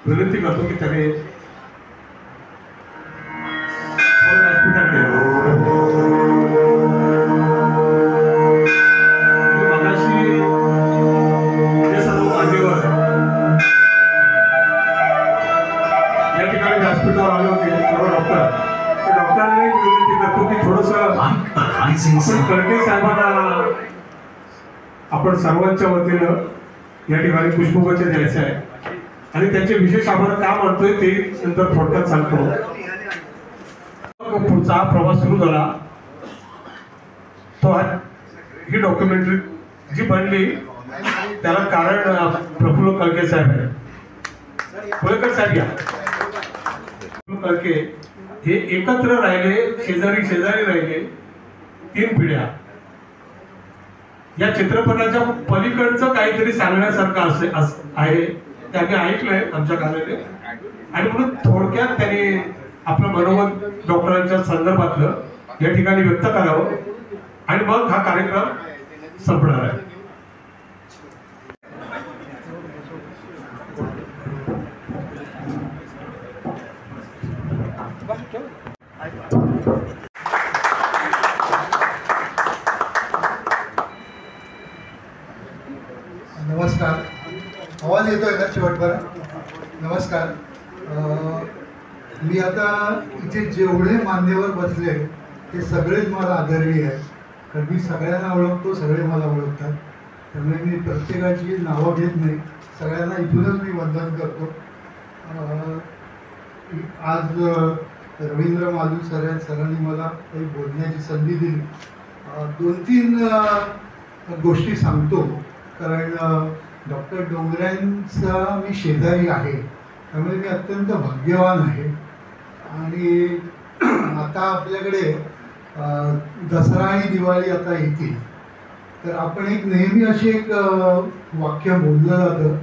विनंती करतो की त्याने व्यासपीठात मगाशी जे सर्व मान्यवर या ठिकाणी व्यासपीठावर आले होते सर्व डॉक्टर, त्या डॉक्टरांना एक विनंती करतो की थोडंसं कळके साहेबांना आपण सर्वांच्या वतीनं या ठिकाणी पुष्पगुच्छ द्यायचं आहे आणि त्यांचे विशेष आभार का मानतोय ते नंतर थोडक्यात सांगतो. पुढचा हा प्रवास सुरू झाला तो ही डॉक्युमेंटरी जी बनली त्याला कारण प्रफुल्ल कळके साहेब आहे. कोळेकर साहेब या. कळके हे एकत्र राहिले, शेजारी शेजारी राहिले 3 पिढ्या. या चित्रपटाच्या पलीकडचं काहीतरी सांगण्यासारखं आहे ते आम्ही ऐकलंय आमच्या कानाने आणि म्हणून थोडक्यात त्यांनी आपलं मनोमत डॉक्टरांच्या संदर्भातलं या ठिकाणी व्यक्त करावं आणि मग हा कार्यक्रम संपणार आहे. नमस्कार. आवाज येतोय का शेवटपर्यंत? नमस्कार. मी आता इथे जेवढे मान्यवर बसले ते सगळेच मला आदरणीय आहेत, कारण मी सगळ्यांना ओळखतो, सगळे मला ओळखतात. त्यामुळे मी प्रत्येकाची नावं घेत नाही, सगळ्यांना इथूनच मी वंदन करतो. आज रवींद्र मालू सरांनी मला काही बोलण्याची संधी दिली. 2-3 गोष्टी सांगतो, कारण डॉक्टर डोंगऱ्यांचा मी शेजारी आहे, त्यामुळे मी अत्यंत भाग्यवान आहे. आणि आता आपल्याकडे दसरा आणि दिवाळी आता येतील, तर आपण एक नेहमी असे एक वाक्य बोललं जातं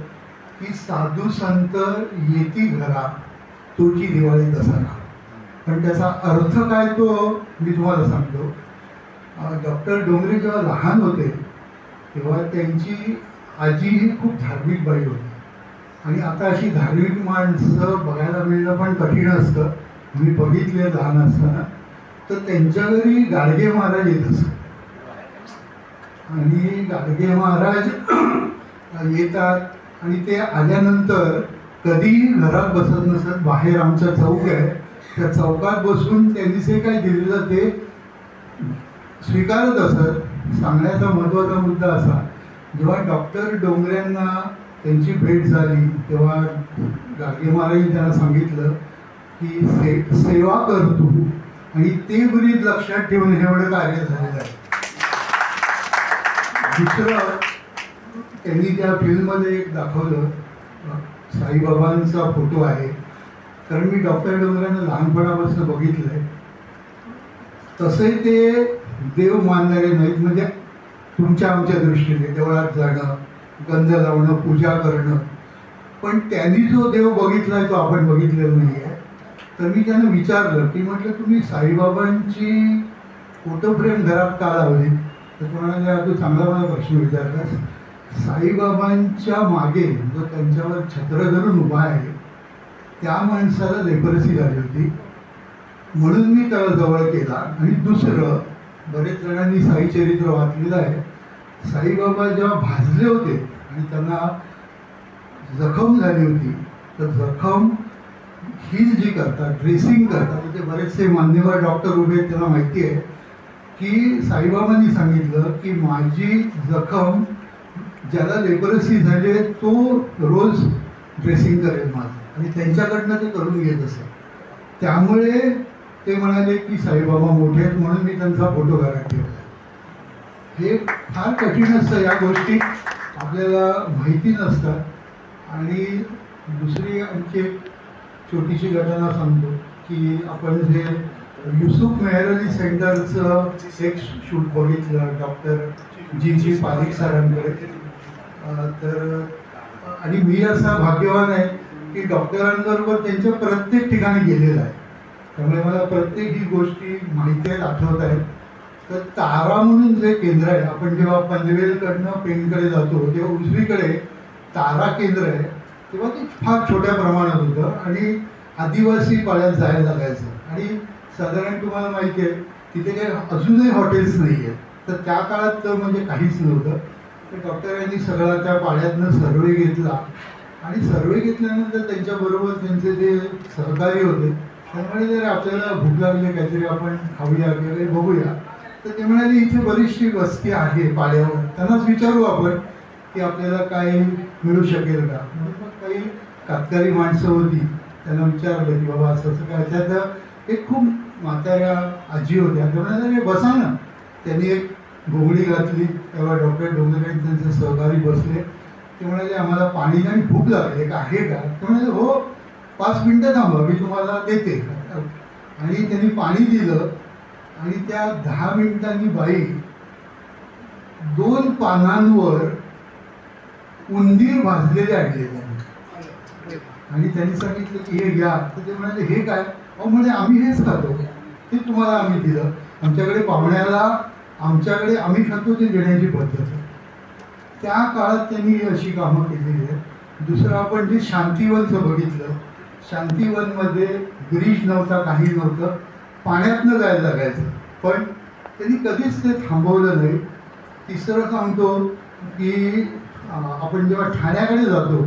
की साधू संत येती घरा तोची दिवाळी दसरा. पण त्याचा अर्थ काय तो मी तुम्हाला सांगतो. डॉक्टर डोंगरे जेव्हा लहान होते तेव्हा त्यांची आजी ही खूप धार्मिक बाई होती आणि आता अशी धार्मिक माणसं बघायला मिळणं पण कठीण असतं. मी बघितले लहान असताना, तर त्यांच्या घरी गाडगे महाराज येत असत आणि गाडगे महाराज येतात आणि ते आल्यानंतर कधीही घरात बसत नसत. बाहेर आमचा चौक आहे, त्या चौकात बसून त्यांनी जे काय दिलेलं ते स्वीकारत असत. सांगण्याचा महत्त्वाचा मुद्दा असा, जेव्हा डॉक्टर डोंगऱ्यांना त्यांची भेट झाली तेव्हा गाडगे महाराजांनी त्यांना सांगितलं की सेवा कर तू, आणि ते ब्रीद लक्षात ठेवून हे एवढं कार्य झालेलं आहे. दुसरं, त्यांनी त्या फिल्ममध्ये एक दाखवलं, साईबाबांचा फोटो आहे, कारण मी डॉक्टर डोंगऱ्यांना लहानपणापासून बघितलं आहे. तसे ते देव मानणारे नाहीत, म्हणजे तुमच्या आमच्या दृष्टीने देवळात जाणं, गंध लावणं, पूजा करणं, पण त्यांनी जो देव बघितला आहे तो आपण बघितलेला नाही आहे. तर मी त्यांना विचारलं की म्हटलं तुम्ही साईबाबांची फोटो फ्रेम घरात का लावली? तर ते म्हणाले, तू चांगला मला प्रश्न विचारलास. साईबाबांच्या मागे जो त्यांच्यावर छत्र धरून उभा आहे त्या माणसाला लेपरसी झाली होती, म्हणून मी त्याला जवळ केला. आणि दुसरं, बरेच जणांनी साई चरित्र वाचलेलं आहे. साईबाबा जेव्हा भाजले होते आणि त्यांना जखम झाली होती, तर जखम हील जी करतात, ड्रेसिंग करतात, तिथे बरेचसे मान्यवर डॉक्टर उभे आहेत, त्यांना माहिती आहे की साईबाबांनी सांगितलं की माझी जखम ज्याला लेपरसी झाली तो रोज ड्रेसिंग करेल माझं, आणि त्यांच्याकडनं ते करून घेत असत. त्यामुळे ते म्हणाले की साईबाबा मोठे आहेत, म्हणून मी त्यांचा फोटो घरात ठेवला. हे फार कठीण असतं, या गोष्टी आपल्याला माहिती नसतात. आणि दुसरी आणखी एक छोटीशी घटना सांगतो की आपण जे युसुफ मेहर अली सेंटरचं एक शूट बघितलं डॉक्टर जी पारिक सरांकडे. तर आणि मी असा भाग्यवान आहे की डॉक्टरांबरोबर त्यांच्या प्रत्येक ठिकाणी गेलेला आहे, त्यामुळे मला प्रत्येक ही गोष्टी माहिती आहेत, आठवत आहेत. तर तारा म्हणून जे केंद्र आहे, आपण जेव्हा पनवेलकडनं पेणकडे जातो तेव्हा उजवीकडे तारा केंद्र आहे, तेव्हा ते फार छोट्या प्रमाणात होतं आणि आदिवासी पाड्यात जायला लागायचं आणि साधारण तुम्हाला माहिती आहे तिथे काही अजूनही हॉटेल्स नाही आहेत. तर त्या काळात तर म्हणजे काहीच नव्हतं. तर डॉक्टरांनी सगळा त्या पाड्यातनं सर्वे घेतला आणि सर्वे घेतल्यानंतर त्यांच्याबरोबर त्यांचे जे सहकारी होते त्यामुळे जर आपल्याला भूक लागली काहीतरी आपण खाऊया किंवा काही बघूया तर ते म्हणाले इथे बरीचशी वस्ती आहे पाड्यावर, त्यांनाच विचारू आपण की आपल्याला काय मिळू शकेल का. म्हणून मग काही कातकरी माणसं होती, त्यांना विचारलं की बाबा असं असं काय. त्यात एक खूप म्हाताऱ्या आजी होत्या, त्या म्हणाल्या बसा ना. त्यांनी एक घोंगडी घातली, तेव्हा डॉक्टर डोंगरे आणि त्यांचे सहकारी बसले. ते म्हणाले आम्हाला पाणी आणि भूक लागली का आहे का. ते म्हणाले हो 5 मिनटं थांबा मी तुम्हाला देते. आणि त्यांनी पाणी दिलं आणि त्या 10 मिनिटांनी बाई 2 पानांवर उंदीर भाजलेले आणले त्यांनी आणि त्यांनी सांगितलं की हे घ्या. तर ते म्हणाले हे काय. अहो म्हणजे आम्ही हेच खातो, ते तुम्हाला आम्ही दिलं. आमच्याकडे पाहुण्याला आमच्याकडे आम्ही खातो ते देण्याची पद्धत आहे. त्या काळात त्यांनी अशी कामं केलेली आहेत. दुसरं आपण जे शांतीवनचं बघितलं, शांतीवनमध्ये ब्रिज नव्हता, काही नव्हतं, पाण्यातनं जायला लागायचं, पण त्यांनी कधीच ते थांबवलं नाही. तिसरं सांगतो की आपण जेव्हा ठाण्याकडे जातो,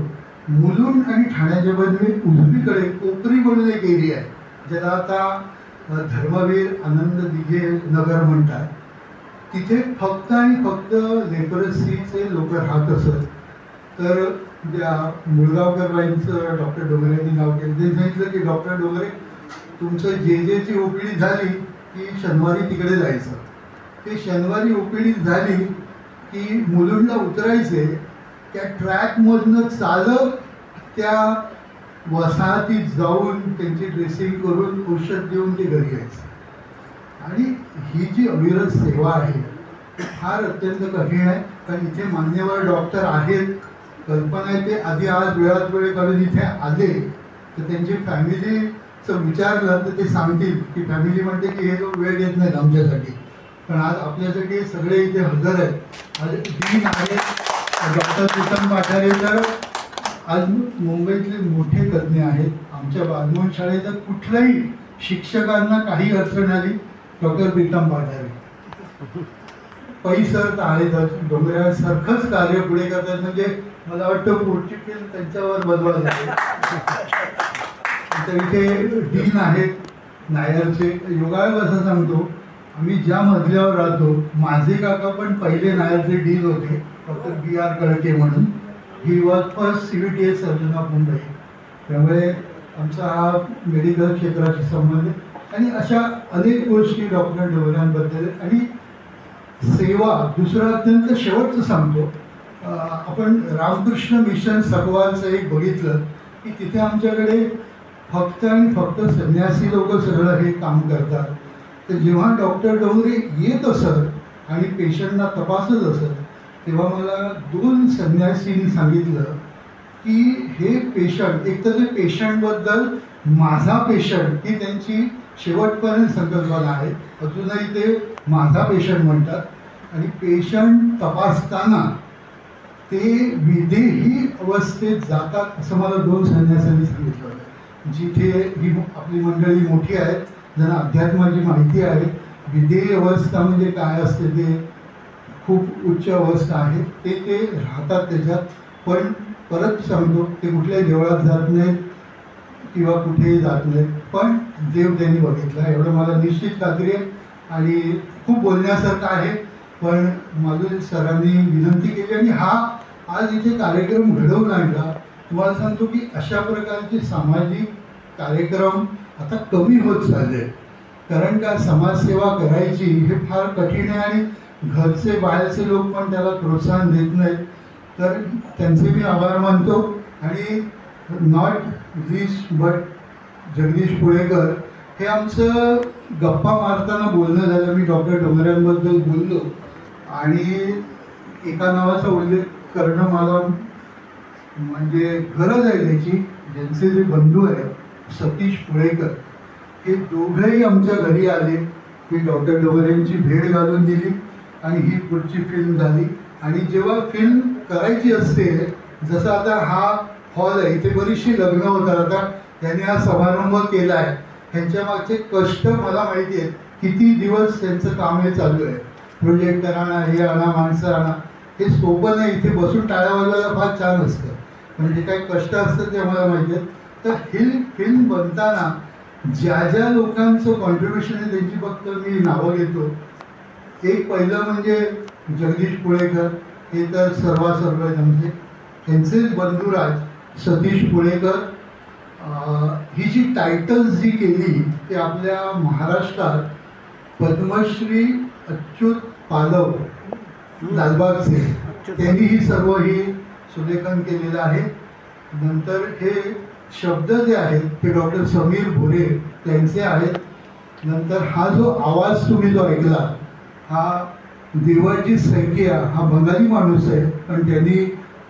मुलुंड आणि ठाण्याच्या मध्ये उजवीकडे कोकरी म्हणून एक एरिया आहे ज्याला आता धर्मवीर आनंद दिघे नगर म्हणतात. तिथे फक्त आणि फक्त लेपरसीचे लोक राहत असत. तर त्या मुळगावकरबाईंचं डॉक्टर डोंगरे यांनी नाव केलं. ते सांगितलं की डॉक्टर डोंगरे तुमचं जे ओपीडी झाली की शनिवारी तिकडे जायचं. ते शनिवारी ओपीडी झाली की मुलुंडला उतरायचे, त्या ट्रॅकमधनं चालत त्या वसाहतीत जाऊन त्यांची ड्रेसिंग करून औषध देऊन ते घरी यायचं. आणि ही जी अविरत सेवा आहे फार अत्यंत कठीण आहे. कारण इथे मान्यवर डॉक्टर आहेत, कल्पना आहे ते आधी आज वेळात वेळ काढून इथे आले तर त्यांची फॅमिलीचं विचारलं तर ते सांगतील की फॅमिली म्हणते की हे लोक वेळ देत नाहीत आमच्यासाठी, पण आज आपल्यासाठी सगळे इथे हजर आहेत. आज डीन आहेत डॉक्टर प्रीतम पाठारे, तर आज मुंबईतले मोठे तज्ज्ञ आहेत. आमच्या बालमोहन शाळेत कुठल्याही शिक्षकांना काही अडचण आली डॉक्टर प्रीतम पाठारे, पै सर आहेत, डोंगऱ्यासारखंच कार्य पुढे करतात. म्हणजे मला वाटतं पुढची फिल्म त्यांच्यावर बनवायला तर इथे डीन आहेत नायरचे. योगायोग असं सांगतो, आम्ही ज्या मजल्यावर राहतो, माझे काका पण पहिले नायरचे डीन होते, डॉक्टर BR कळके म्हणून. He was first CVTA surgeon of Mumbai. त्यामुळे आमचा हा मेडिकल क्षेत्राशी संबंधित आणि अशा अनेक गोष्टी डॉक्टर डोंगऱ्यांबद्दल. आणि सेवा दुसरं अत्यंत शेवटचं सांगतो, आपण रामकृष्ण मिशन सकवालचं एक बघितलं की तिथे आमच्याकडे फक्त आणि फक्त संन्यासी लोक सगळं हे काम करतात. तर जेव्हा डॉक्टर डोंगरे येत असत आणि पेशंटना तपासत असत तेव्हा मला 2 संन्यासींनी सांगितलं की हे पेशंट, एक तर ते पेशंटबद्दल माझा पेशंट ही त्यांची शेवटपर्यंत संकल्पना आहे, अजूनही ते माझा पेशंट म्हणतात. आणि पेशंट तपासताना ते विदेही अवस्थेत जातात असं मला 2 संन्यासांनी सांगितलं होतं. जिथे ही आपली मंडळी मोठी आहेत, ज्यांना अध्यात्माची माहिती आहे, विदेही अवस्था म्हणजे काय असते ते खूप उच्च अवस्था आहे, ते राहतात त्याच्यात. पण परत सांगतो ते कुठल्याही देवळात जात नाहीत किंवा कुठेही जात नाहीत, पण देव त्यांनी बघितला एवढं मला निश्चित खात्री आहे. आणि खूप बोलण्यासारखं आहे, पण माधुरी सरांनी विनंती केली आणि हा आज इथे कार्यक्रम घडवून आणला. तुम्हाला सांगतो की अशा प्रकारचे सामाजिक कार्यक्रम आता कमी होत चालले, कारण का समाजसेवा करायची हे फार कठीण आहे आणि घरचे बाहेरचे लोक पण त्याला प्रोत्साहन देत नाहीत. तर त्यांचे मी आभार मानतो. आणि not list but Jagdish Pulekar हे आमचं गप्पा मारताना बोलणं झालं. मी डॉक्टर डोंगऱ्यांबद्दल बोललो आणि एका नावाचा उल्लेख करणं मला म्हणजे गरज आहे त्याची. ज्यांचे जे बंधू आहेत सतीश पुळेकर, हे दोघंही आमच्या घरी आले. मी डॉक्टर डोंगऱ्यांची भेट घालून दिली आणि ही पुढची फिल्म झाली. आणि जेव्हा फिल्म करायची असते, जसं आता हा हॉल आहे, इथे बरीचशी लग्न होतात. आता त्यांनी हा समारंभ केला आहे, ह्यांच्या मागचे कष्ट मला माहिती आहेत. किती दिवस त्यांचं काम हे चालू आहे, प्रोजेक्टर आणा, हे आणा, माणसं आणा, हे सोपं नाही. इथे बसून टाळ्या वाजवायला फार छान असतं, म्हणजे काय कष्ट असतं ते मला माहिती आहे. तर ही फिल्म बनताना ज्या ज्या लोकांचं कॉन्ट्रीब्युशन आहे त्यांची फक्त मी नावं घेतो. एक पहिलं म्हणजे जगदीश पुळेकर, हे तर सर्वासर्व आहेत आमचे. त्यांचेच बंधुराज सतीश पुळेकर. ही जी टायटल्स जी केली ते आपल्या महाराष्ट्रात पद्मश्री अच्युत पालव लालबागचे, त्यांनी ही सर्व ही सुलेखन केलेलं आहे. नंतर हे शब्द जे आहेत ते डॉक्टर समीर भोरे त्यांचे आहेत. नंतर हा जो आवाज तुम्ही जो ऐकला हा देवाजी सैकिया, हा बंगाली माणूस आहे, पण त्यांनी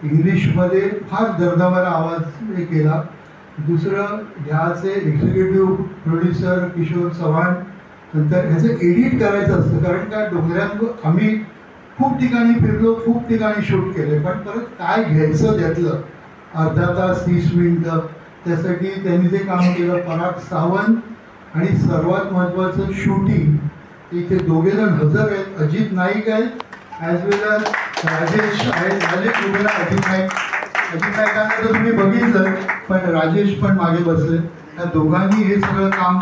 इंग्लिशमध्ये फार दर्दामारा आवाज हे केला. दुसरं ह्याचे एक्झिक्युटिव्ह प्रोड्युसर किशोर चव्हाण. नंतर ह्याचं एडिट करायचं असतं, कारण का डोंगरात आम्ही खूप ठिकाणी फिरलो, खूप ठिकाणी शूट केले, पण परत काय घ्यायचं त्यातलं अर्धा तास 30 मिनिटं, त्यासाठी त्यांनी जे काम केलं पराग सावंत. आणि सर्वात महत्त्वाचं शूटिंग, इथे दोघे जण हजर आहेत. अजित नाईक आहेत ॲज वेल एज राजेश आहेत. राजेश उभेला अजित नाईकांना तर तुम्ही बघितलं, पण राजेश पण मागे बसले. त्या दोघांनी हे सगळं काम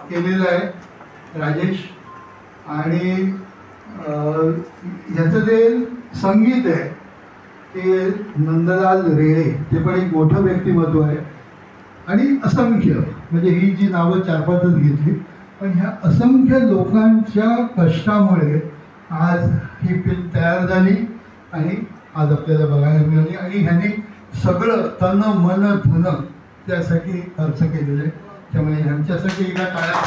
केलेलं आहे, राजेश. आणि ह्याचं जे संगीत आहे ते नंदलाल रेळे, ते पण एक मोठं व्यक्तिमत्व आहे. आणि असंख्य, म्हणजे ही जी नावं 4-5च घेतली, पण ह्या असंख्य लोकांच्या कष्टामुळे आज ही फिल्म तयार झाली आणि आज आपल्याला बघायला मिळाली. आणि ह्यांनी सगळं तन मन धन त्यासाठी खर्च केलेलं आहे. त्यामुळे ह्यांच्यासाठी एका टाळ्या.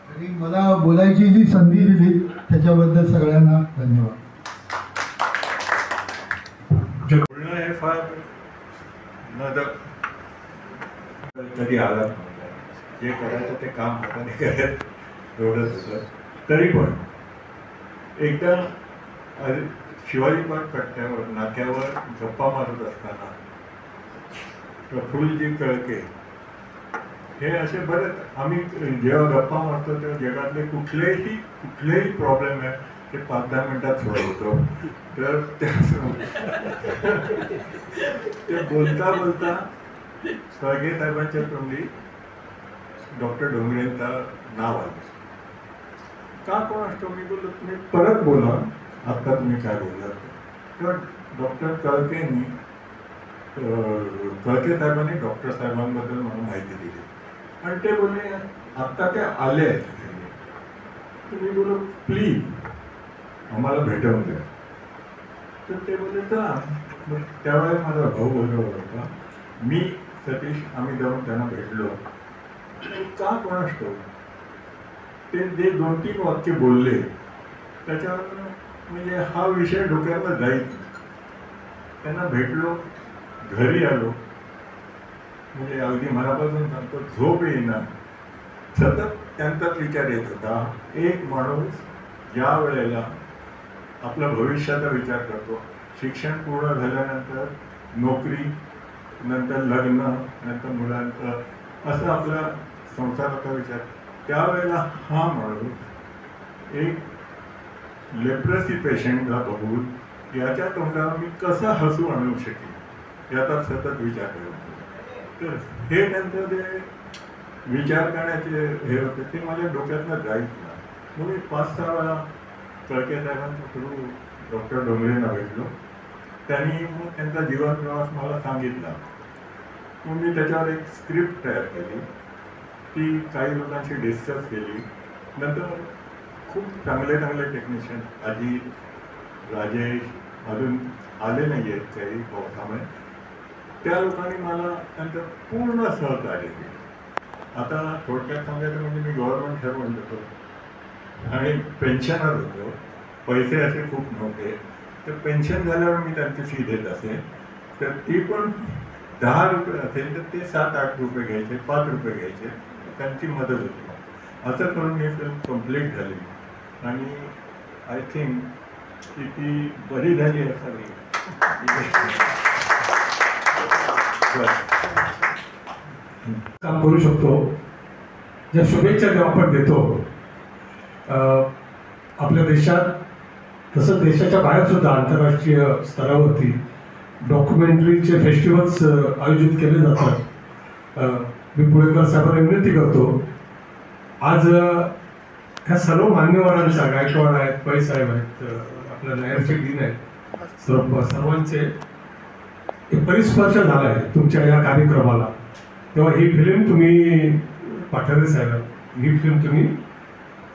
आणि मला बोलायची जी संधी दिली त्याच्याबद्दल सगळ्यांना धन्यवाद. बोलणं हे फार कधी आला जे करायचं ते काम हाताने करत एवढंच होतं. तरी पण एकदा शिवाजी पार्क कट्ट्यावर नाक्यावर गप्पा मारत असताना प्रफुल्लजी कळके हे असे बरेच, आम्ही जेव्हा गप्पा मारतो तेव्हा जगातले कुठलेही प्रॉब्लेम आहे ते 5-10 मिनिटात सोडवतो. तर ते बोलता बोलता कळगे साहेबांच्या तोंडी डॉक्टर डोंगरेंचं नाव आलं. का कोण असतो मी बोललो, तुम्ही परत बोला आत्ता तुम्ही काय बोललात. तेव्हा डॉक्टर कळकेंनी कळके साहेबांनी डॉक्टर साहेबांबद्दल मला माहिती दिली आणि ते बोलले आत्ता ते आले आहेत. तुम्ही बोलो प्लीज आम्हाला भेटवून द्या. तर ते बोलले चला. मग त्यावेळेस माझा भाऊ बोलला होता, मी सतीश आम्ही जाऊन त्यांना भेटलो. का कोण असतो ते जे 2-3 वाक्य बोलले त्याच्यावर म्हणजे हा विषय डोक्यावर जाईल. त्यांना भेटलो, घरी आलो, म्हणजे अगदी मनापासून सांगतो झोप येईना. सतत त्यांचाच विचार येत होता. एक माणूस ज्या वेळेला आपल्या भविष्याचा विचार करतो, शिक्षण पूर्ण झाल्यानंतर नोकरी, नंतर लग्न, नंतर मुलांचं, असं आपला संसाराचा विचार, त्यावेळेला हा माणूस एक लेप्रसी पेशंटला बघून याच्या तोंडावर मी कसा हसू आणू शकेन याचा सतत विचार करत. तर हे त्यांचं जे विचार करण्याचे हे होते ते माझ्या डोक्यातनं जायच ना. म्हणून 5-6 वेळा कळके साहेबांच्या थ्रू डॉक्टर डोंगरेंना भेटलो. त्यांनी मग त्यांचा जीवन प्रवास मला सांगितला. मग मी त्याच्यावर एक स्क्रिप्ट तयार केली, ती काही लोकांशी डिस्कस केली. नंतर खूप चांगले टेक्निशियन अजित, राजेश अजून आले नाही आहेत काही पावसामुळे, त्या लोकांनी मला त्यांचं पूर्ण सहकार्य केलं. आता थोडक्यात सांगायचं म्हणजे मी गव्हर्नमेंट सर्वंट होतो आणि पेन्शनर होतो. पैसे असे खूप नव्हते, तर पेन्शन झाल्यावर मी त्यांची फी देत असेल, तर ती पण 10 रुपये असेल तर ते 7-8 रुपये घ्यायचे, 5 रुपये घ्यायचे, त्यांची मदत होती. असं करून ही फिल्म कंप्लीट झाली. आणि आय थिंक की ती बरी झाली असावी. काम करू शकतो. ज्या शुभेच्छा जेव्हा आपण देतो आपल्या देशात तसं देशाच्या बाहेर सुद्धा आंतरराष्ट्रीय स्तरावरती डॉक्युमेंटरीचे फेस्टिवल्स आयोजित केले जातात. मी पुणेकर साहेबांना विनंती करतो, आज ह्या सर्व मान्यवरांचा, गायकवाड आहेत, पै साहेब आहेत, आपल्या नायरचे डीन आहेत, सर्वांचे एक परिस्पर्श झाला आहे तुमच्या या कार्यक्रमाला. तेव्हा ही फिल्म तुम्ही पाठारे साहेब ही फिल्म तुम्ही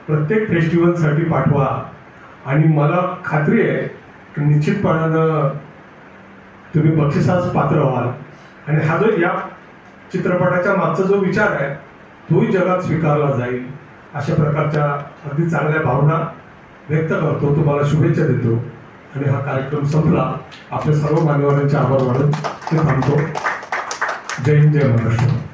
प्रत्येक फेस्टिवलसाठी पाठवा आणि मला खात्री आहे की निश्चितपणानं तुम्ही बक्षिसास पात्र व्हाल. आणि हा जो या चित्रपटाच्या मागचा जो विचार आहे तोही जगात स्वीकारला जाईल अशा प्रकारच्या अगदी चांगल्या भावना व्यक्त करतो. तुम्हाला शुभेच्छा देतो आणि हा कार्यक्रम संपला. आपल्या सर्व मान्यवरांचे आभार मानून ते थांबतो. जय हिंद, जय महाराष्ट्र.